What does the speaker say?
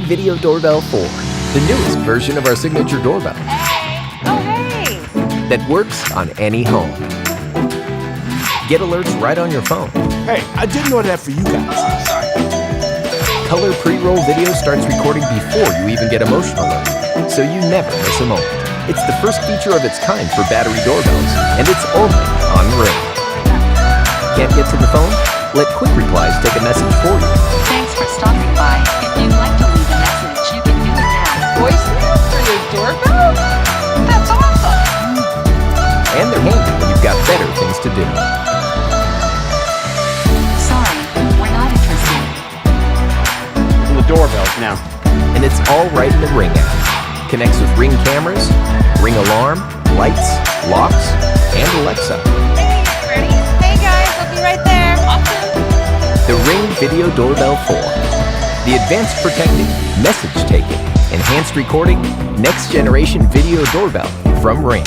Video Doorbell 4, the newest version of our signature doorbell Hey! Oh, hey! that works on any home. Get alerts right on your phone. Hey, I didn't order that for you guys. Color pre-roll video starts recording before you even get a motion alert, so you never miss a moment. It's the first feature of its kind for battery doorbells, and it's only on Ring. Can't get to the phone? Let Quick Replies take a message for you. Thanks for stopping by. If you'd like to leave a message, you can do it now. Voicemail for your doorbell? That's awesome! And they're handy when you've got better things to do. Sorry, we're not interested. The doorbells now. And it's all right in the Ring app. Connects with Ring cameras, Ring alarm, lights, locks, and Alexa. Hey, ready? Hey guys, I'll be right there. Awesome! The Ring Video Doorbell 4. The advanced protecting, message taking, enhanced recording, next generation video doorbell from Ring.